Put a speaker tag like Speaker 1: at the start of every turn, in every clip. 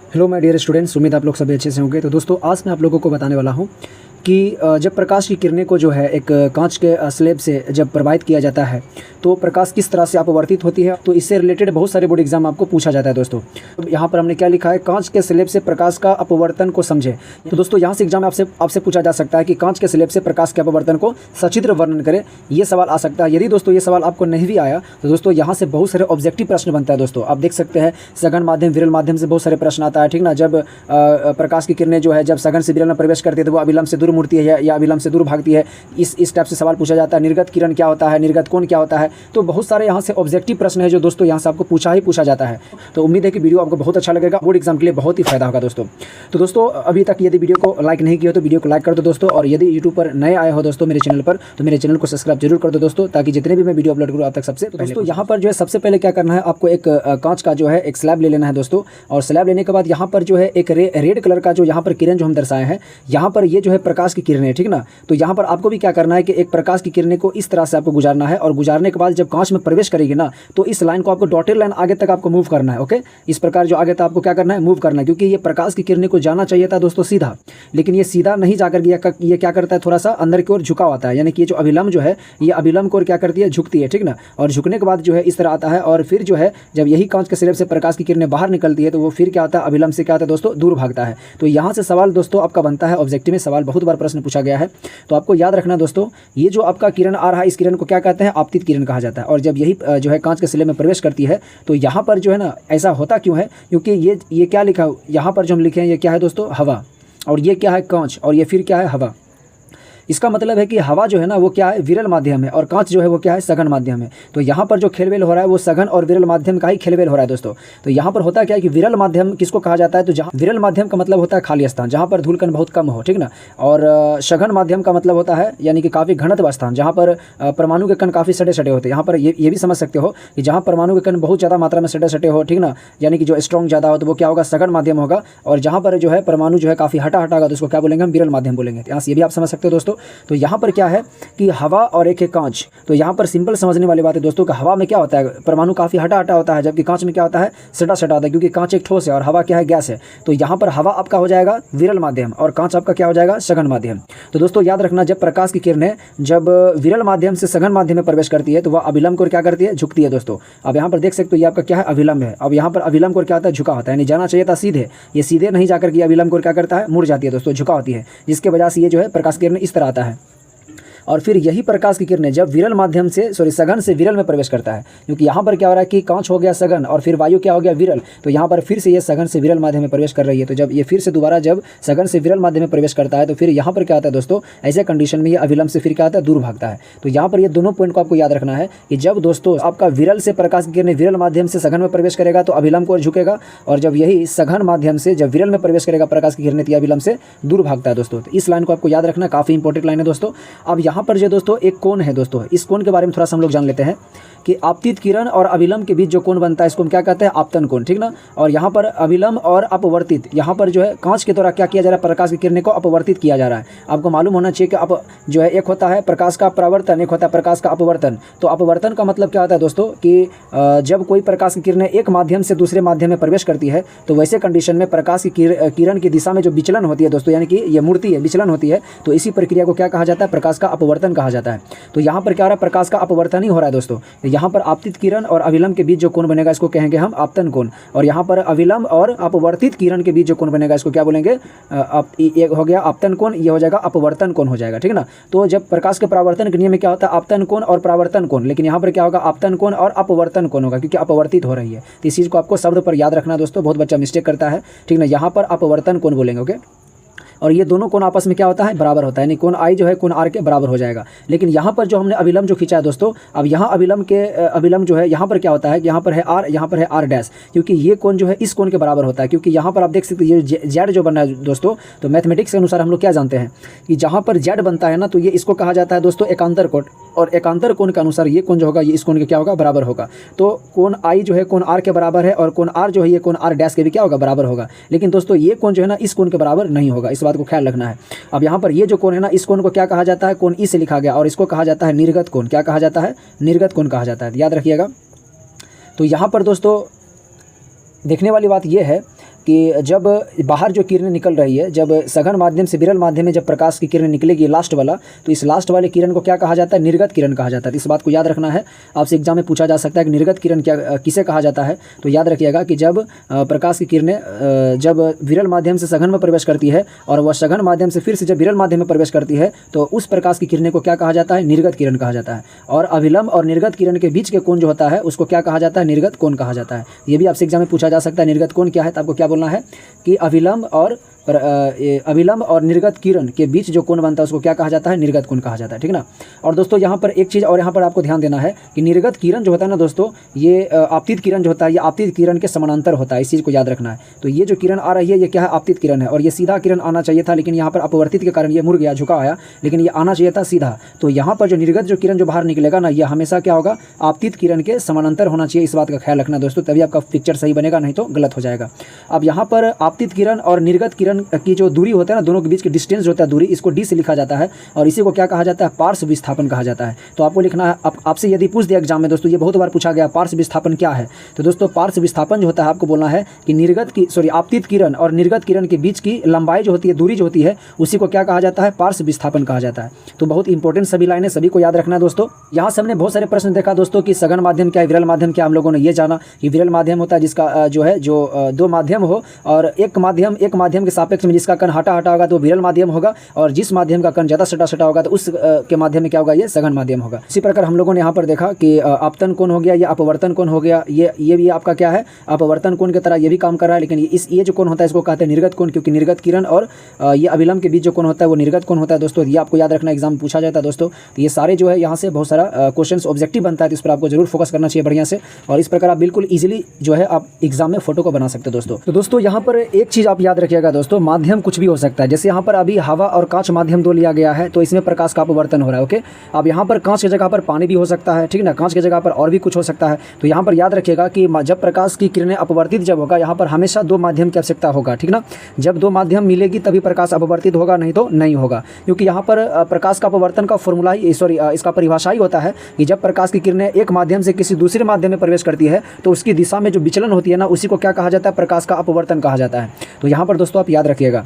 Speaker 1: Hello my dear students, उम्मीद आप लोग सभी अच्छे से होंगे। तो दोस्तों आज मैं आप लोगों को बताने वाला हूं कि जब प्रकाश की किरणें को जो है एक कांच के स्लैब से जब प्रवाहित किया जाता है तो प्रकाश किस तरह से अपवर्तित होती है। तो इससे रिलेटेड बहुत सारे बोर्ड एग्जाम आपको पूछा जाता है दोस्तों। तो यहाँ पर हमने क्या लिखा है, कांच के स्लैब से प्रकाश का अपवर्तन को समझे। तो दोस्तों यहाँ से एग्जाम आपसे पूछा जा सकता है कि कांच के स्लैब से प्रकाश के अपवर्तन को सचित्र वर्णन करें, ये सवाल आ सकता है। यदि दोस्तों ये सवाल आपको नहीं भी आया तो दोस्तों यहाँ से बहुत सारे ऑब्जेक्टिव प्रश्न बनता है। दोस्तों आप देख सकते हैं सघन माध्यम विरल माध्यम से बहुत सारे प्रश्न आता है, ठीक ना। जब प्रकाश की किरणें जो है जब सघन से विरल में प्रवेश करती है तो वो अभिलंब से दूर मुड़ती है या अभिलंब से दूर भागती है। इस टाइप से सवाल पूछा जाता है। निर्गत किरण क्या होता है, निर्गत कोण क्या होता है। तो बहुत सारे यहाँ से ऑब्जेक्टिव प्रश्न है जो दोस्तों यहाँ से आपको पूछा जाता है। तो उम्मीद है कि वीडियो आपको बहुत अच्छा लगेगा, बोर्ड एग्जाम के लिए बहुत ही फायदा होगा दोस्तों। तो दोस्तों अभी तक यदि वीडियो को लाइक नहीं किया तो वीडियो को लाइक कर दो दोस्तों, और यदि यूट्यूब पर नए आए हो दोस्तों मेरे चैनल पर तो मेरे चैनल को सब्सक्राइब जरूर कर दो दोस्तों, ताकि जितने भी मैं वीडियो अपलोड करूँ आप तक सबसे पहले। दोस्तों यहाँ पर जो है सबसे पहले क्या करना है, आपको एक कांच का जो है एक स्लैब ले लेना है दोस्तों। और स्लैब लेने के बाद यहाँ पर जो है एक रेड कलर का जो यहाँ पर किरण जो हम दर्शाए हैं, यहाँ पर ये जो है प्रकाश की किरणें, ठीक ना। तो यहाँ पर आपको भी क्या करना है कि एक प्रकाश की किरणें को इस तरह से आपको गुजारना है, और गुजारने के बाद जब कांच में प्रवेश करेगी ना तो इस लाइन को आपको डॉटेड लाइन आगे तक आपको मूव करना है। ओके, इस प्रकार जो आगे तक आपको क्या करना है, मूव करना है, क्योंकि ये प्रकाश की किरणें को जाना चाहिए था दोस्तों सीधा, लेकिन ये सीधा नहीं जाकर ये क्या करता है, थोड़ा सा अंदर की ओर झुका होता है। यानी कि ये जो अभिलंब जो है ये अभिलंब को क्या करती है, झुकती है, ठीक ना। और झुकने के बाद जो है इस तरह आता है, और फिर जो है जब यही कांच के स्लैब से प्रकाश की किरणें बाहर निकलती है तो वो फिर क्या होता है, अभिलंब से क्या होता है दोस्तों, दूर भागता है। तो यहाँ से सवाल दोस्तों आपका बनता है, ऑब्जेक्टिव में सवाल बहुत बार प्रश्न पूछा गया है। तो आपको याद रखना दोस्तों, ये जो आपका किरण आ रहा है इस किरण को क्या कहते हैं, आपतित किरण कहा जाता है। और जब यही जो है कांच के स्लैब में प्रवेश करती है तो यहाँ पर जो है ना ऐसा होता क्यों है, क्योंकि ये क्या लिखा यहाँ पर जो हम लिखे हैं ये क्या है दोस्तों, हवा, और ये क्या है कांच, और ये फिर क्या है, हवा। इसका मतलब है कि हवा जो है ना वो क्या है, विरल माध्यम है, और कांच जो है वो क्या है, सघन माध्यम है। तो यहाँ पर जो खेलबेल हो रहा है वो सघन और विरल माध्यम का ही खेलबेल हो रहा है दोस्तों। तो यहाँ पर होता क्या है कि विरल माध्यम किसको कहा जाता है, तो जहाँ विरल माध्यम का मतलब होता है खाली स्थान, जहाँ पर धूल कण बहुत कम हो, ठीक ना। और सघन माध्यम का मतलब होता है यानी कि काफ़ी घनत्व स्थान, जहाँ पर परमाणु के कण काफ़ी सटे सटे होते हैं। यहाँ पर ये भी समझ सकते हो कि जहाँ परमाणु के कण बहुत ज़्यादा मात्रा में सटे सटे हो, ठीक ना, यानी कि जो स्ट्रॉन्ग ज़्यादा हो तो वो क्या होगा, सघन माध्यम होगा। और जहाँ पर जो है परमाणु जो है काफ़ी हटा होगा तो उसको क्या बोलेंगे, हम विरल माध्यम बोलेंगे। यहाँ से ये भी आप समझ सकते हो दोस्तों। तो यहाँ पर क्या है कि हवा और एक है कांच। तो यहाँ पर सिंपल समझने वाली बात है दोस्तों कि हवा में क्या होता है, परमाणु काफ़ी हटा होता है, जबकि कांच में क्या होता है, सटा होता है, क्योंकि कांच एक ठोस है और हवा क्या है, गैस है। तो यहाँ पर हवा आपका हो जाएगा विरल माध्यम और कांच आपका क्या हो जाएगा, सघन माध्यम। तो दोस्तों याद रखना, जब प्रकाश की किरणें जब विरल माध्यम से सघन माध्यम में प्रवेश करती है तो वह अभिलंब को क्या करती है, झुकती है दोस्तों। अब यहाँ पर देख सकते हो ये आपका क्या है, अभिलंब है। अब यहाँ पर अभिलंब को क्या होता है, झुका होता है, यानी जाना चाहिए था सीधे, ये सीधे नहीं जाकर के अभिलंब को क्या करता है, मुड़ जाती है दोस्तों, झुका होती है, जिसके वजह से ये जो है प्रकाश की किरणें इस तरह आता है। और फिर यही प्रकाश की किरणें जब विरल माध्यम से सघन से विरल में प्रवेश करता है, क्योंकि यहाँ पर क्या हो रहा है कि कांच हो गया सघन और फिर वायु क्या हो गया, विरल। तो यहाँ पर फिर से ये सघन से विरल माध्यम में प्रवेश कर रही है। तो जब ये फिर से दोबारा जब सघन से विरल माध्यम में प्रवेश करता है तो फिर यहाँ पर क्या होता है दोस्तों, ऐसे कंडीशन में ये अभिलंब से फिर क्या होता है, दूर भागता है। तो यहाँ पर ये दोनों पॉइंट को आपको याद रखना है कि जब दोस्तों आपका विरल से प्रकाश की किरणें विरल माध्यम से सघन में प्रवेश करेगा तो अभिलंब को झुकेगा, और जब यही सघन माध्यम से जब विरल में प्रवेश करेगा प्रकाश की किरणें तो अभिलंब से दूर भागता है दोस्तों। तो इस लाइन को आपको याद रखना, काफ़ी इंपॉर्टेंट लाइन है दोस्तों। अब यहाँ पर जो दोस्तों एक कोण है दोस्तों, इस कोण के बारे में थोड़ा सा हम लोग जान लेते हैं कि आपतित किरण और अभिलंब के बीच जो कोण बनता है इसको हम क्या कहते हैं, आपतन कोण, ठीक ना। और यहाँ पर अभिलंब और अपवर्तित, यहाँ पर जो है कांच के द्वारा क्या किया जा रहा है, प्रकाश की किरणें को अपवर्तित किया जा रहा है। आपको मालूम होना चाहिए कि आप जो है एक होता है प्रकाश का परावर्तन, एक होता है प्रकाश का अपवर्तन। तो अपवर्तन का मतलब क्या होता है दोस्तों कि जब कोई प्रकाश की किरणें एक माध्यम से दूसरे माध्यम में प्रवेश करती है तो वैसे कंडीशन में प्रकाश की किरण की दिशा में जो विचलन होती है दोस्तों, यानी कि ये मूर्ति है, विचलन होती है, तो इसी प्रक्रिया को क्या कहा जाता है, प्रकाश का अपवर्तन कहा जाता है। तो यहाँ पर क्या हो रहा है, प्रकाश का अपवर्तन ही हो रहा है दोस्तों। तो यहाँ पर आपतित किरण और अभिलंब के बीच जो कोण बनेगा इसको कहेंगे हम आपतन कोण, और यहाँ पर अभिलंब और अपवर्तित किरण के बीच जो कोण बनेगा इसको क्या बोलेंगे, ये हो गया आपतन कोण, ये हो जाएगा अपवर्तन कोण हो जाएगा, ठीक ना। तो जब प्रकाश के परावर्तन के नियम में क्या होता है, आपतन कोण और परावर्तन कोण, लेकिन यहाँ पर क्या होगा, आपतन कोण और अपवर्तन कोण होगा, क्योंकि अपवर्तित हो रही है। तो इस चीज़ को आपको शब्द पर याद रखना दोस्तों, बहुत बच्चा मिस्टेक करता है, ठीक ना। यहाँ पर अपवर्तन कोण बोलेंगे, ओके। और ये दोनों कोण आपस में क्या होता है, बराबर होता है, यानी कोण आई जो है कोण आर के बराबर हो जाएगा। लेकिन यहाँ पर जो हमने अभिलंब जो खींचा है दोस्तों, अब यहाँ अभिलंब जो है यहाँ पर क्या होता है, यहाँ पर है आर, यहाँ पर है आर डैश, क्योंकि ये कोण जो है इस कोण के बराबर होता है। क्योंकि यहाँ पर आप देख सकते हैं ये जेड जो बन रहा है दोस्तों, तो मैथमेटिक्स के अनुसार हम लोग क्या जानते हैं कि जहाँ पर जेड बनता है ना तो ये इसको कहा जाता है दोस्तों एकांतर कोण, और एकांतर कोण के अनुसार ये कोण जो होगा ये इस कोण के क्या होगा, बराबर होगा। तो कोण आई जो है कोण आर के बराबर है, और कोण आर जो है ये कोण आर डैश के भी क्या होगा, बराबर होगा। लेकिन दोस्तों ये कोण जो है ना इस कोण के बराबर नहीं होगा, इस बात को ख्याल रखना है। अब यहाँ पर ये जो कोण है ना, इस कोण को क्या कहा जाता है, कोण ई से लिखा गया, और इसको कहा जाता है निर्गत कोण। क्या कहा जाता है, निर्गत कोण कहा जाता है, याद रखिएगा। तो यहाँ पर दोस्तों देखने वाली बात यह है कि जब बाहर जो किरणें निकल रही है, जब सघन माध्यम से विरल माध्यम में जब प्रकाश की किरण निकलेगी लास्ट वाला, तो इस लास्ट वाले किरण को क्या कहा जाता है? निर्गत किरण कहा जाता है। तो इस बात को याद रखना है, आपसे एग्जाम में पूछा जा सकता है कि निर्गत किरण क्या किसे कहा जाता है। तो याद रखिएगा कि जब प्रकाश की किरणें जब विरल माध्यम से सघन में प्रवेश करती है और वह सघन माध्यम से फिर से जब विरल माध्यम में प्रवेश करती है, तो उस प्रकाश की किरणें को क्या कहा जाता है? निर्गत किरण कहा जाता है। और अभिलंब और निर्गत किरण के बीच के कोण जो होता है उसको क्या कहा जाता है? निर्गत कोण कहा जाता है। ये भी आपसे एग्जाम में पूछा जा सकता है, निर्गत कोण क्या है। तो आपको क्या बोलना है कि अभिलंब और निर्गत किरण के बीच जो कोण बनता है उसको क्या कहा जाता है? निर्गत कोण कहा जाता है, ठीक ना। और दोस्तों यहाँ पर एक चीज़ और यहाँ पर आपको ध्यान देना है कि निर्गत किरण जो होता है ना दोस्तों, ये आपतित किरण जो होता है, ये आपतित किरण के समानांतर होता है। इस चीज़ को याद रखना है। तो ये जो किरण आ रही है ये क्या है? आपतित किरण है। और ये सीधा किरण आना चाहिए था, लेकिन यहाँ पर अपवर्तित के कारण ये मुड़ गया, झुका आया, लेकिन ये आना चाहिए था सीधा। तो यहाँ पर जो निर्गत जो किरण जो बाहर निकलेगा ना, ये हमेशा क्या होगा? आपतित किरण के समानांतर होना चाहिए। इस बात का ख्याल रखना दोस्तों, तभी आपका पिक्चर सही बनेगा, नहीं तो गलत हो जाएगा। अब यहाँ पर आपतित किरण और निर्गत किरण की जो दूरी होता है ना, दोनों के बीच की डिस्टेंस जो होता है, दूरी, इसको डी से लिखा जाता है और इसी को क्या कहा जाता है? पार्श्व विस्थापन कहा जाता है। तो आपको लिखना है, आपसे यदि पूछ दिया एग्जाम में दोस्तों, ये बहुत बार पूछा गया, पार्श्व विस्थापन क्या है? तो दोस्तों पार्श्व विस्थापन जो होता है, आपको बोलना है कि आपतित किरण और निर्गत किरण के बीच की लंबाई जो होती है, दूरी जो होती है, उसी को क्या कहा जाता है? पार्श्व विस्थापन कहा जाता है। तो बहुत इंपॉर्टेंट सभी लाइनें, सभी को याद रखना है दोस्तों। यहाँ से हमने बहुत सारे प्रश्न देखा दोस्तों कि सघन माध्यम क्या है, विरल माध्यम क्या। हम लोगों ने ये जाना कि विरल माध्यम होता है जिसका जो दो माध्यम हो और एक माध्यम के सापेक्ष में जिसका कण हटा होगा तो विरल माध्यम होगा, और जिस माध्यम का कण ज़्यादा सटा होगा तो उस के माध्यम में क्या होगा? ये सघन माध्यम होगा। इसी प्रकार हम लोगों ने यहाँ पर देखा कि आपतन कोण हो गया, ये अपवर्तन कोण हो गया, ये भी आपका क्या है? अपवर्तन कोण की तरह ये भी काम कर रहा है, लेकिन ये जो कोण होता है इसको कहते हैं निर्गत कोण, क्योंकि निर्गत किरण और ये अभिलंब के बीच जो कोण होता है वो निर्गत कोण होता है दोस्तों। ये आपको याद रखना, एग्जाम में पूछा जाता है दोस्तों। तो ये सारे जो है यहाँ से बहुत सारा क्वेश्चन ऑब्जेक्टिव बनता है, तो इस पर आपको जरूर फोकस करना चाहिए बढ़िया से, और इस प्रकार आप बिल्कुल ईजिली जो है आप एग्जाम में फोटो को बना सकते हो दोस्तों। तो दोस्तों यहाँ पर एक चीज़ आप याद रखिएगा दोस्तों, माध्यम कुछ भी हो सकता है। जैसे यहाँ पर अभी हवा और कांच माध्यम दो लिया गया है, तो इसमें प्रकाश का अपवर्तन हो रहा है। ओके, अब यहाँ पर कांच की जगह पर पानी भी हो सकता है, ठीक ना, कांच की जगह पर और भी कुछ हो सकता है। तो यहाँ पर याद रखिएगा कि जब प्रकाश की किरणें अपवर्तित जब होगा, यहाँ पर हमेशा दो माध्यम की आवश्यकता होगा, ठीक ना। जब दो माध्यम मिलेगी तभी प्रकाश अपवर्तित होगा, नहीं तो नहीं होगा, क्योंकि यहाँ पर प्रकाश का अपवर्तन का फॉर्मूला ही इसका परिभाषा ही होता है कि जब प्रकाश की किरणें एक माध्यम से किसी दूसरे माध्यम में प्रवेश करती है तो उसकी दिशा में जो विचलन होती है ना, उसी को क्या कहा जाता है? प्रकाश का अपवर्तन कहा जाता है। तो यहाँ पर दोस्तों आप याद रखिएगा।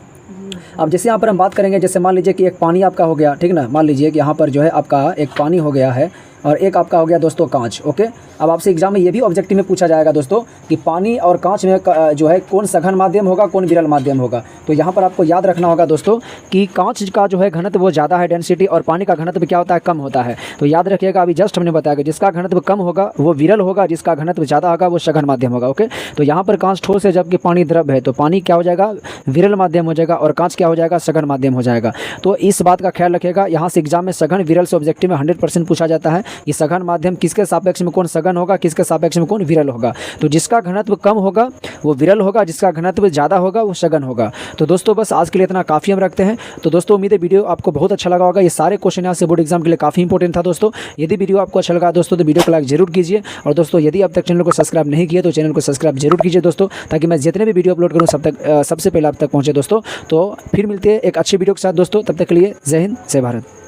Speaker 1: अब जैसे यहाँ पर हम बात करेंगे, जैसे मान लीजिए कि एक पानी आपका हो गया, ठीक ना, मान लीजिए कि यहाँ पर जो है आपका एक पानी हो गया है और एक आपका हो गया दोस्तों कांच। ओके, अब आपसे एग्जाम में ये भी ऑब्जेक्टिव में पूछा जाएगा दोस्तों कि पानी और कांच में जो है कौन सघन माध्यम होगा, कौन विरल माध्यम होगा। तो यहाँ पर आपको याद रखना होगा दोस्तों कि कांच का जो है घनत्व वो ज़्यादा है डेंसिटी, और पानी का घनत्व क्या होता है? कम होता है। तो याद रखिएगा, अभी जस्ट हमने बताया कि जिसका घनत्व कम होगा वो विरल होगा, जिसका घनत्व ज़्यादा होगा वो सघन माध्यम होगा। ओके, तो यहाँ पर कांच ठोस है जबकि पानी द्रव है, तो पानी क्या हो जाएगा? विरल माध्यम हो जाएगा, और कांच क्या हो जाएगा? सघन माध्यम हो जाएगा। तो इस बात का ख्याल रखिएगा। यहाँ से एग्जाम में सघन विरल से ऑब्जेक्टिव में 100% पूछा जाता है कि सघन माध्यम किसके सापेक्ष में कौन सघन होगा, किसके सापेक्ष में कौन विरल होगा। तो जिसका घनत्व कम होगा वो विरल होगा, जिसका घनत्व ज़्यादा होगा वो सघन होगा। तो दोस्तों बस आज के लिए इतना काफ़ी हम रखते हैं। तो दोस्तों उम्मीद है वीडियो आपको बहुत अच्छा लगा होगा। ये सारे क्वेश्चन यहाँ से बोर्ड एग्जाम के लिए काफ़ी इंपॉर्टेंट था दोस्तों। यदि वीडियो आपको अच्छा लगा दोस्तों तो वीडियो को लाइक जरूर कीजिए, और दोस्तों यदि अब तक चैनल को सब्सक्राइब नहीं किया तो चैनल को सब्सक्राइब जरूर कीजिए दोस्तों, ताकि मैं जितने भी वीडियो अपलोड करूँ सबसे पहले आप तक पहुँचे दोस्तों। तो फिर मिलते हैं एक अच्छे वीडियो के साथ दोस्तों, तब तक के लिए जय हिंद, जय भारत।